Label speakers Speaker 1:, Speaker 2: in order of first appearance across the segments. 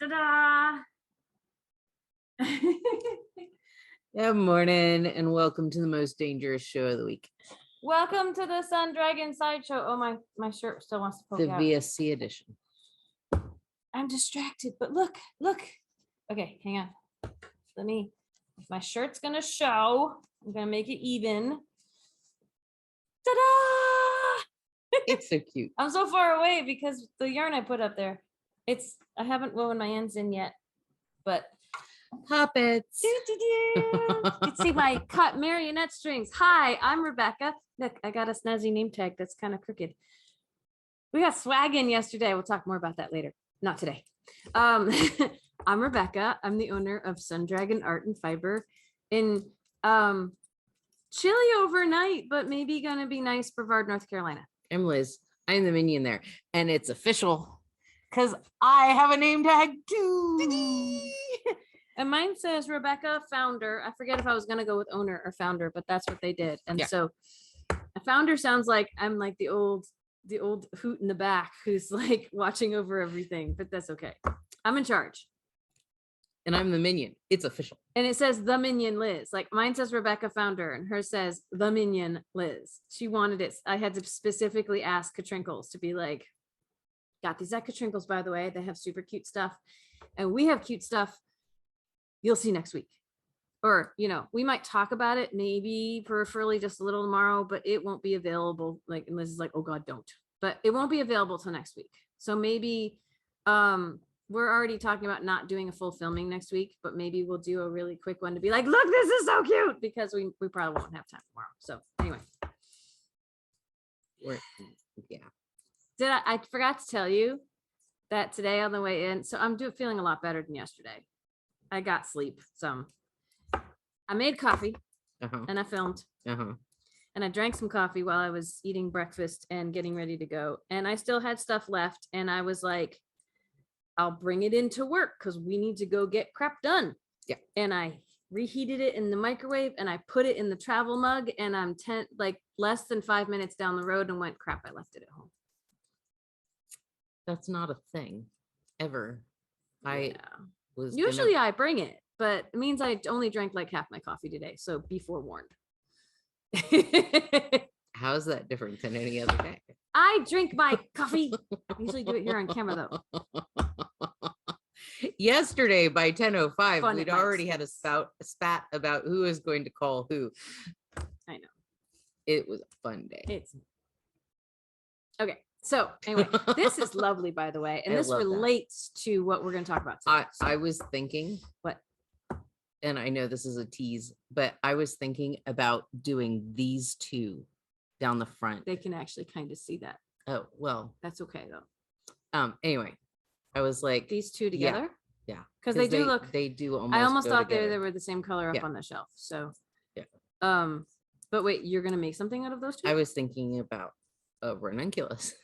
Speaker 1: Ta-da!
Speaker 2: Good morning and welcome to the most dangerous show of the week.
Speaker 1: Welcome to the Sun Dragon Sideshow. Oh, my shirt still wants to poke
Speaker 2: The
Speaker 1: out.
Speaker 2: VSC edition.
Speaker 1: I'm distracted, but look. Okay, hang on. If my shirt's gonna show, I'm gonna make it even. Ta-da!
Speaker 2: It's so cute.
Speaker 1: I'm so far away because the yarn I put up there. I haven't woven my ends in yet, but
Speaker 2: Puppets.
Speaker 1: you can see my cut marionette strings. Hi, I'm Rebecca. Look, I got a snazzy name tag that's kind of crooked. We got swag in yesterday. We'll talk more about that later. Not today. I'm Rebecca. I'm the owner of Sun Dragon Art and Fiber in chilly overnight, but maybe gonna be nice Brevard, North Carolina.
Speaker 2: I'm Liz. I'm the minion there. And it's official because I have a name tag too.
Speaker 1: And mine says Rebecca Founder. I forget if I was gonna go with owner or founder, but that's what they did. And so a founder sounds like I'm like the old hoot in the back who's like watching over everything, but that's okay. I'm in charge.
Speaker 2: And I'm the minion. It's official.
Speaker 1: And it says the minion Liz. Like mine says Rebecca Founder and hers says the minion Liz. She wanted it. I had to specifically ask Katrinkles to be like, got these at Katrinkles, by the way. They have super cute stuff. And we have cute stuff. You'll see next week. Or, we might talk about it maybe peripherally just a little tomorrow, but it won't be available. Like, and Liz is like, oh God, don't. But it won't be available till next week. So maybe we're already talking about not doing a full filming next week, but maybe we'll do a really quick one to be like, look, this is so cute, because we probably won't have time tomorrow. So anyway. I forgot to tell you that today on the way in, so I'm feeling a lot better than yesterday. I got sleep some. I made coffee and I filmed and I drank some coffee while I was eating breakfast and getting ready to go. And I still had stuff left. And I was like, I'll bring it into work because we need to go get crap done.
Speaker 2: Yeah.
Speaker 1: And I reheated it in the microwave and I put it in the travel mug and I'm less than 5 minutes down the road and went, crap, I left it at home.
Speaker 2: That's not a thing ever.
Speaker 1: Usually I bring it, but it means I only drank like half my coffee today. So be forewarned.
Speaker 2: How is that different than any other day?
Speaker 1: I drink my coffee. I usually do it here on camera though.
Speaker 2: Yesterday by 10:05, we'd already had a spat about who is going to call who.
Speaker 1: I know.
Speaker 2: It was a fun day.
Speaker 1: Okay. So anyway, this is lovely, by the way, and this relates to what we're going to talk about today.
Speaker 2: I was thinking,
Speaker 1: what?
Speaker 2: And I know this is a tease, but I was thinking about doing these two down the front.
Speaker 1: They can actually kind of see that.
Speaker 2: Oh, well.
Speaker 1: That's okay, though.
Speaker 2: Anyway, I was like.
Speaker 1: These two together?
Speaker 2: Yeah.
Speaker 1: Because they do look.
Speaker 2: They do almost.
Speaker 1: I almost thought they were the same color up on the shelf. So.
Speaker 2: Yeah.
Speaker 1: But wait, you're going to make something out of those two?
Speaker 2: I was thinking about a ranunculus.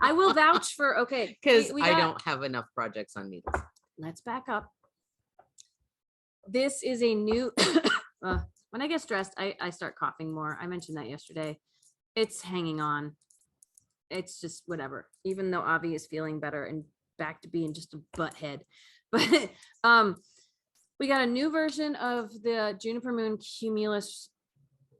Speaker 1: I will vouch for, okay.
Speaker 2: Because I don't have enough projects on needles.
Speaker 1: Let's back up. This is a new, when I get stressed, I start coughing more. I mentioned that yesterday. It's hanging on. It's just whatever, even though Avi is feeling better and back to being just a butthead. But we got a new version of the Juniper Moon Cumulus.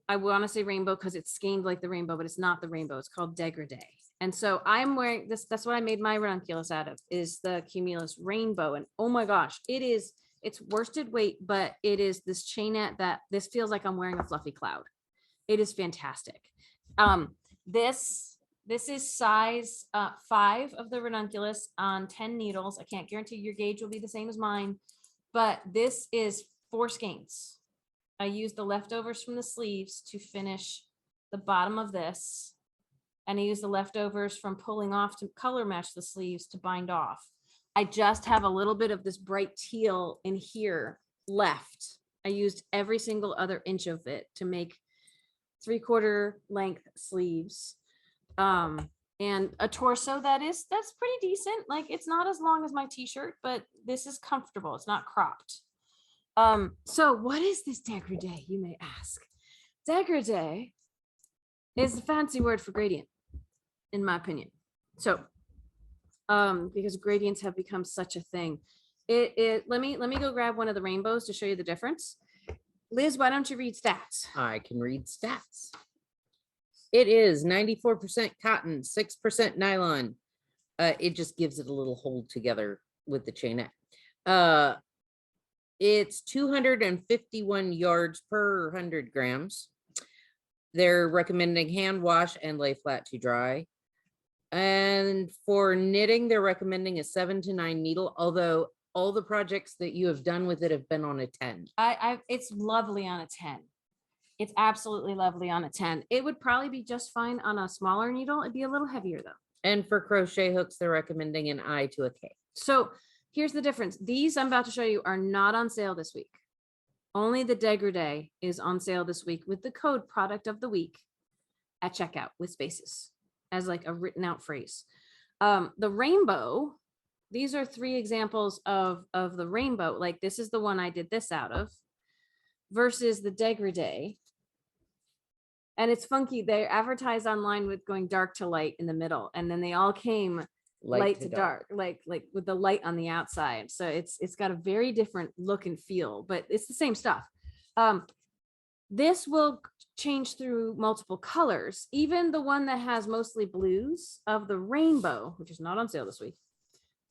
Speaker 1: I want to say rainbow because it's skeined like the rainbow, but it's not the rainbow. It's called Degrede. And so I'm wearing this. That's what I made my ranunculus out of, is the Cumulus rainbow. And oh my gosh, it's worsted weight, but it is this chainette that this feels like I'm wearing a fluffy cloud. It is fantastic. This is size 5 of the ranunculus on 10 needles. I can't guarantee your gauge will be the same as mine, but this is 4 skeins. I used the leftovers from the sleeves to finish the bottom of this. And I used the leftovers from pulling off to color match the sleeves to bind off. I just have a little bit of this bright teal in here left. I used every single other inch of it to make 3/4 length sleeves. And a torso that's pretty decent. Like, it's not as long as my t-shirt, but this is comfortable. It's not cropped. So what is this Degrede, you may ask? Degrede is the fancy word for gradient. in my opinion. So, because gradients have become such a thing. Let me go grab one of the rainbows to show you the difference. Liz, why don't you read stats?
Speaker 2: I can read stats. It is 94% cotton, 6% nylon. It just gives it a little hold together with the chainette. It's 251 yards per 100 grams. They're recommending hand wash and lay flat to dry. And for knitting, they're recommending a 7 to 9 needle, although all the projects that you have done with it have been on a 10.
Speaker 1: It's lovely on a 10. It's absolutely lovely on a 10. It would probably be just fine on a smaller needle. It'd be a little heavier though.
Speaker 2: And for crochet hooks, they're recommending an I to a K.
Speaker 1: So here's the difference. These I'm about to show you are not on sale this week. Only the Degrede is on sale this week with the code product of the week at checkout with spaces as like a written out phrase. The rainbow, these are 3 examples of the rainbow. Like this is the one I did this out of versus the Degrede. And it's funky. They advertise online with going dark to light in the middle. And then they all came light to dark, like with the light on the outside. So it's got a very different look and feel, but it's the same stuff. This will change through multiple colors. Even the one that has mostly blues of the rainbow, which is not on sale this week,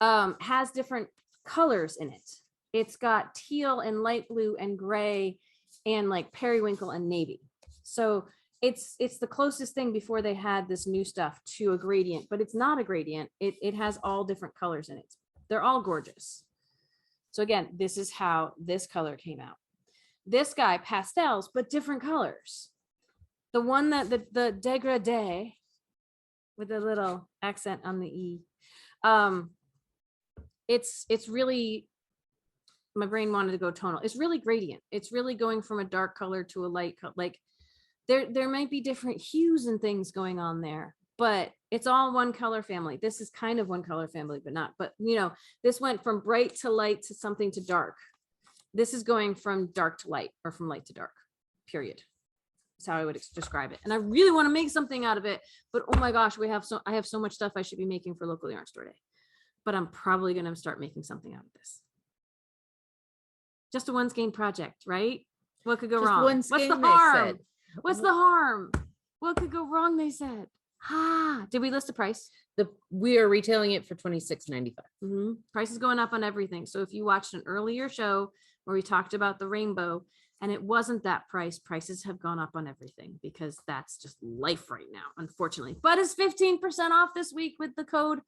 Speaker 1: has different colors in it. It's got teal and light blue and gray and like periwinkle and navy. So it's the closest thing before they had this new stuff to a gradient, but it's not a gradient. It has all different colors in it. They're all gorgeous. So again, this is how this color came out. This guy, pastels, but different colors. The one that the Degrede with a little accent on the E. It's really, my brain wanted to go tonal. It's really gradient. It's really going from a dark color to a light color. Like there might be different hues and things going on there, but it's all one color family. This is kind of one color family, but not, but you know, this went from bright to light to something to dark. This is going from dark to light or from light to dark, period. That's how I would describe it. And I really want to make something out of it, but oh my gosh, I have so much stuff I should be making for local yarn store day, but I'm probably going to start making something out of this. Just a one skein project, right? What could go wrong? What's the harm? What's the harm? What could go wrong? They said. Did we list the price?
Speaker 2: We are retailing it for $26.95.
Speaker 1: Price is going up on everything. So if you watched an earlier show where we talked about the rainbow and it wasn't that price, prices have gone up on everything because that's just life right now, unfortunately. But it's 15% off this week with the code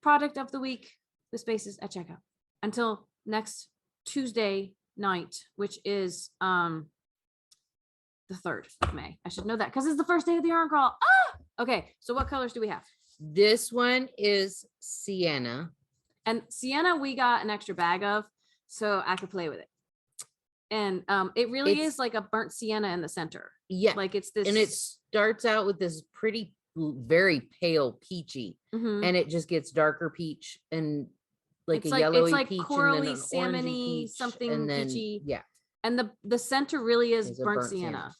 Speaker 1: product of the week, the spaces at checkout until next Tuesday night, which is the 3rd of May. I should know that because it's the first day of the yarn crawl. Okay, so what colors do we have?
Speaker 2: This one is sienna.
Speaker 1: And sienna we got an extra bag of, so I could play with it. And it really is like a burnt sienna in the center.
Speaker 2: Yeah.
Speaker 1: Like it's this.
Speaker 2: And it starts out with this pretty, very pale peachy. And it just gets darker peach and like
Speaker 1: it's
Speaker 2: a yellowy
Speaker 1: it's like
Speaker 2: peach
Speaker 1: corally,
Speaker 2: and then an
Speaker 1: salmony,
Speaker 2: peach,
Speaker 1: something
Speaker 2: and then,
Speaker 1: peachy.
Speaker 2: yeah.
Speaker 1: And the center really is
Speaker 2: a
Speaker 1: burnt sienna.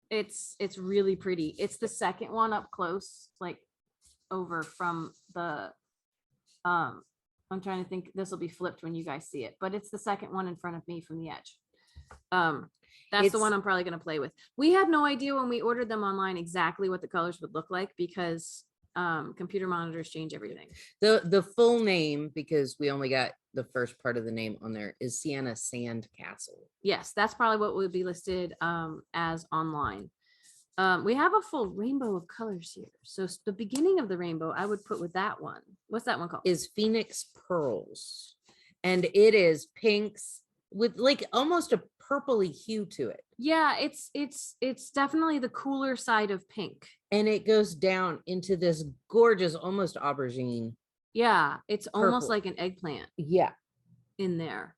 Speaker 1: It's really pretty. It's the second one up close, like over from the I'm trying to think, this will be flipped when you guys see it, but it's the second one in front of me from the edge. That's the one I'm probably going to play with. We had no idea when we ordered them online exactly what the colors would look like because computer monitors change everything.
Speaker 2: The full name, because we only got the first part of the name on there, is Sienna Sand Castle.
Speaker 1: Yes, that's probably what would be listed as online. We have a full rainbow of colors here. So the beginning of the rainbow, I would put with that one. What's that one called?
Speaker 2: Is Phoenix Pearls. And it is pinks with like almost a purpley hue to it.
Speaker 1: Yeah, it's definitely the cooler side of pink.
Speaker 2: And it goes down into this gorgeous, almost aubergine.
Speaker 1: Yeah, it's
Speaker 2: purple.
Speaker 1: Almost like an eggplant.
Speaker 2: Yeah.
Speaker 1: In there.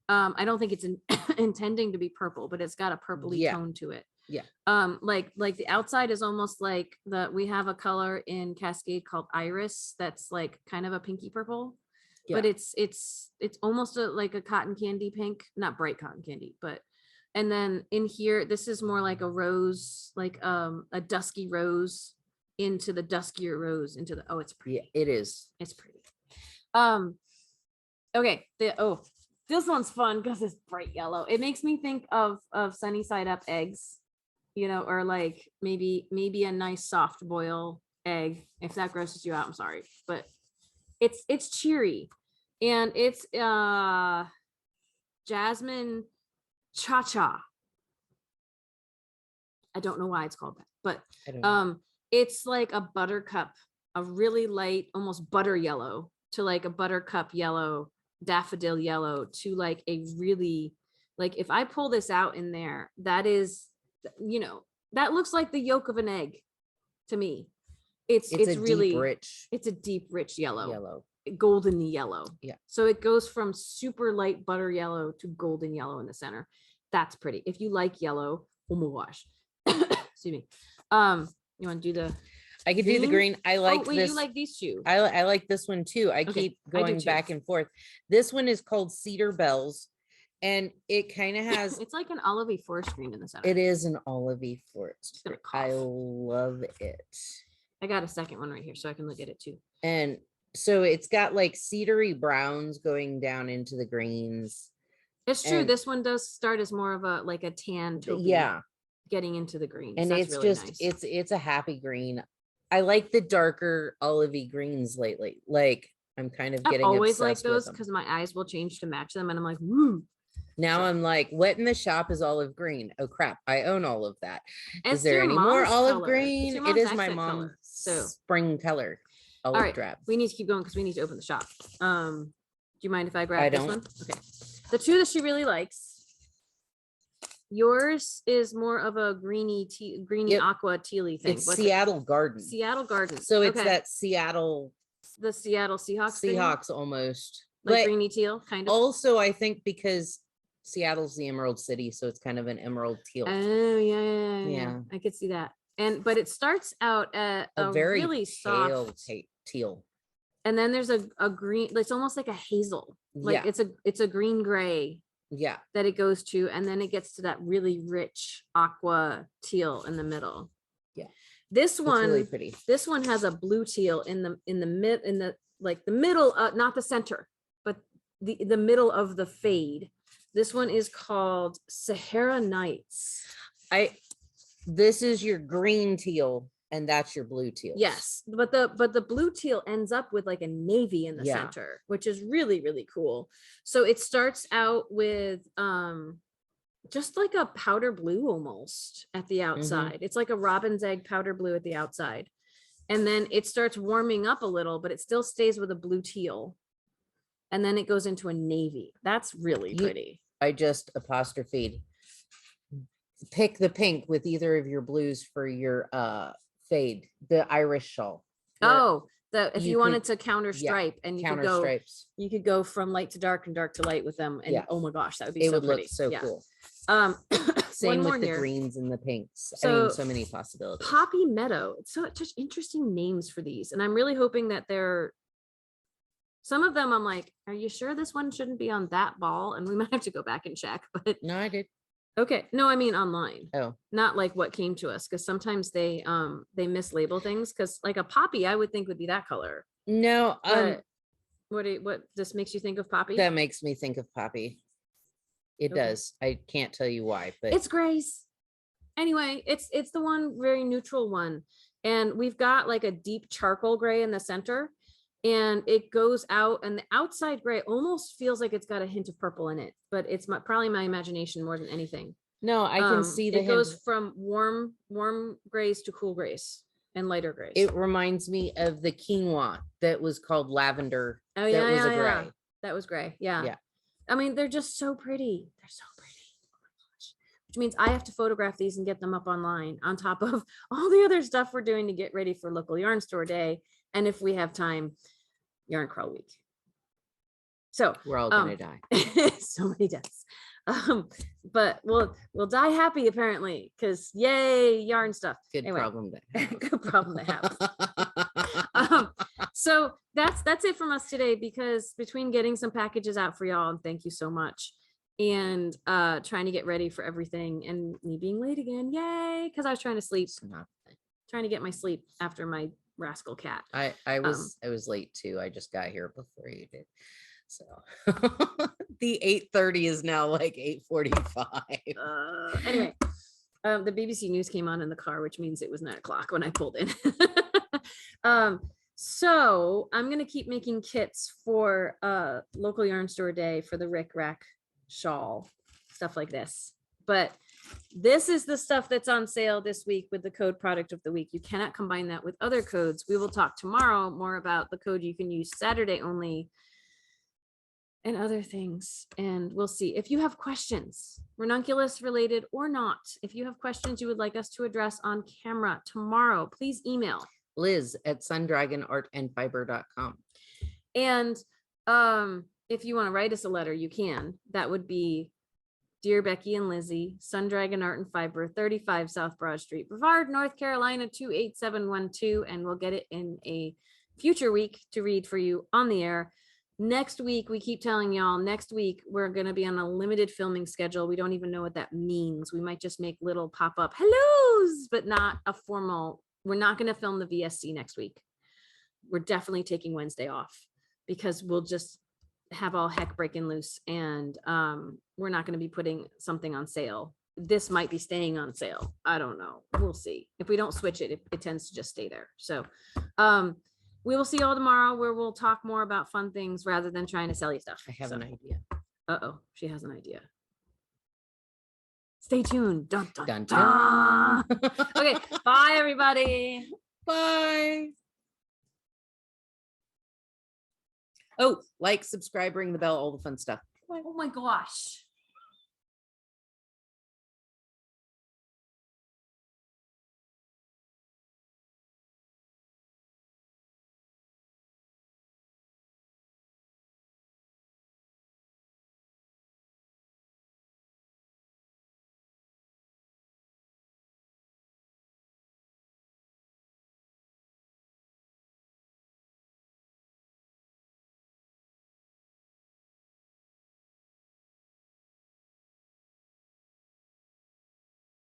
Speaker 1: I don't think it's intending to be purple, but it's got a purpley tone to it.
Speaker 2: Yeah.
Speaker 1: Like the outside is almost like we have a color in Cascade called Iris that's like kind of a pinky purple. Yeah. But it's almost like a cotton candy pink, not bright cotton candy, but and then in here this is more like a rose, like a dusky rose into the duskier rose, into the, oh, it's pretty.
Speaker 2: Yeah, it is.
Speaker 1: It's pretty. Okay. This one's fun because it's bright yellow. It makes me think of sunny side up eggs, you know, or like maybe a nice soft boil egg. If that grosses you out, I'm sorry, but it's cheery, and it's jasmine cha-cha. I don't know why it's called that, but
Speaker 2: I don't know.
Speaker 1: it's like a buttercup, a really light, almost butter yellow to like a buttercup yellow, daffodil yellow to like a really, like if I pull this out in there, that is, you know, that looks like the yolk of an egg to me. It's
Speaker 2: a
Speaker 1: really
Speaker 2: deep, rich
Speaker 1: it's a deep, rich
Speaker 2: yellow.
Speaker 1: golden yellow.
Speaker 2: Yeah.
Speaker 1: So it goes from super light butter yellow to golden yellow in the center. That's pretty. If you like yellow, oh my gosh. Excuse me. You want to do the
Speaker 2: I could do the green. I like this.
Speaker 1: You like these two.
Speaker 2: I like this one too. I keep going back and forth. This one is called Cedar Bells, and it kind of has
Speaker 1: it's like an olivey forest green in the center.
Speaker 2: it is an olivey forest. I love it.
Speaker 1: I got a second one right here so I can look at it too.
Speaker 2: And so it's got like cedary browns going down into the greens.
Speaker 1: It's true. This one does start as more of a like a tan taupe,
Speaker 2: yeah,
Speaker 1: getting into the greens.
Speaker 2: And
Speaker 1: that's
Speaker 2: it's
Speaker 1: really
Speaker 2: just
Speaker 1: nice.
Speaker 2: it's a happy green. I like the darker olivey greens lately. Like I'm kind of getting
Speaker 1: always like those
Speaker 2: because
Speaker 1: because my eyes will change to match them, and I'm like, woo.
Speaker 2: Now I'm like, what in the shop is olive green? Oh crap, I own all of that.
Speaker 1: It's
Speaker 2: is there any more olive
Speaker 1: color.
Speaker 2: green? It is my mom's spring color. Olive
Speaker 1: all right,
Speaker 2: drab.
Speaker 1: we need to keep going because we need to open the shop. Do you mind if I grab this
Speaker 2: don't.
Speaker 1: one? Okay. The two that she really likes. Yours is more of a greeny aqua tealy thing.
Speaker 2: It's Seattle Garden.
Speaker 1: Seattle Garden.
Speaker 2: So it's that Seattle.
Speaker 1: The Seattle Seahawks.
Speaker 2: Seahawks almost.
Speaker 1: Like greeny teal, kind of.
Speaker 2: Also, I think because Seattle's the Emerald City, so it's kind of an emerald teal.
Speaker 1: Oh yeah. I could see that. But it starts out at a very really soft
Speaker 2: teal.
Speaker 1: And then there's a green, it's almost like a hazel. Like it's a green gray.
Speaker 2: Yeah.
Speaker 1: That it goes to, and then it gets to that really rich aqua teal in the middle.
Speaker 2: Yeah.
Speaker 1: This one
Speaker 2: really pretty.
Speaker 1: This one has a blue teal in the middle, not the center, but the middle of the fade. This one is called Sahara Knights.
Speaker 2: This is your green teal, and that's your blue teal.
Speaker 1: Yes, but the blue teal ends up with like a navy in the center, which is really, really cool. So it starts out with just like a powder blue almost at the outside. It's like a robin's egg powder blue at the outside. And then it starts warming up a little, but it still stays with a blue teal. And then it goes into a navy. That's really pretty.
Speaker 2: I just apostrophed. Pick the pink with either of your blues for your fade, the Irish shawl.
Speaker 1: If you wanted to counter stripe, and you could go
Speaker 2: stripes.
Speaker 1: You could go from light to dark and dark to light with them. And oh my gosh, that would be
Speaker 2: it
Speaker 1: so
Speaker 2: would
Speaker 1: pretty.
Speaker 2: Look so cool. Same with the greens and the pinks. So many possibilities.
Speaker 1: Poppy Meadow. It's such interesting names for these. And I'm really hoping that some of them I'm like, are you sure this one shouldn't be on that ball? And we might have to go back and check. But
Speaker 2: no, I did.
Speaker 1: Okay. No, I mean online.
Speaker 2: Oh.
Speaker 1: Not like what came to us, because sometimes they mislabel things, because like a poppy I would think would be that color.
Speaker 2: No,
Speaker 1: what this makes you think of poppy?
Speaker 2: That makes me think of poppy. It does. I can't tell you why, but
Speaker 1: it's Grace. Anyway, it's the one very neutral one. And we've got like a deep charcoal gray in the center. And it goes out, and the outside gray almost feels like it's got a hint of purple in it, but it's probably my imagination more than anything.
Speaker 2: No, I can see that
Speaker 1: it goes from warm grays to cool grays and lighter grays.
Speaker 2: It reminds me of the quinoa that was called lavender.
Speaker 1: Oh yeah, that was a gray. That was gray. Yeah. I mean, they're just so pretty. They're so pretty. Oh my gosh. Which means I have to photograph these and get them up online on top of all the other stuff we're doing to get ready for local yarn store day. And if we have time, yarn crawl week. So
Speaker 2: we're all gonna die.
Speaker 1: So many deaths. But we'll die happy apparently, because yay, yarn stuff.
Speaker 2: Good problem to have.
Speaker 1: Good problem to have. So that's it from us today, because between getting some packages out for y'all, and thank you so much, and trying to get ready for everything, and me being late again, yay, because I was trying to sleep. trying to get my sleep after my rascal cat.
Speaker 2: I was late too. I just got here before you did. So the 8:30 is now like 8:45.
Speaker 1: Anyway, the BBC News came on in the car, which means it was 9 o'clock when I pulled in. So I'm gonna keep making kits for local yarn store day for the Rick Rack shawl, stuff like this. But this is the stuff that's on sale this week with the code product of the week. You cannot combine that with other codes. We will talk tomorrow more about the code you can use Saturday only and other things. And we'll see. If you have questions, ranunculus related or not, if you have questions you would like us to address on camera tomorrow, please email
Speaker 2: Liz@sundragonartandfiber.com.
Speaker 1: And if you want to write us a letter, you can. That would be Dear Becky and Lizzy, Sun Dragon Art and Fiber, 35 South Broad Street, Brevard, North Carolina, 28712. And we'll get it in a future week to read for you on the air. Next week, we keep telling y'all, next week, we're going to be on a limited filming schedule. We don't even know what that means. We might just make little pop-up hellos, but not a formal. We're not going to film the VSC next week. We're definitely taking Wednesday off because we'll just have all heck breaking loose, and we're not going to be putting something on sale. This might be staying on sale. I don't know. We'll see. If we don't switch it, it tends to just stay there. So we will see you all tomorrow where we'll talk more about fun things rather than trying to sell you stuff.
Speaker 2: I have an idea.
Speaker 1: Uh-oh, she has an idea. Stay tuned. Dun, dun,
Speaker 2: Dun,
Speaker 1: dun.
Speaker 2: dun.
Speaker 1: Okay, bye everybody.
Speaker 2: Bye. Oh, like, subscribe, ring the bell, all the fun stuff.
Speaker 1: Oh my gosh.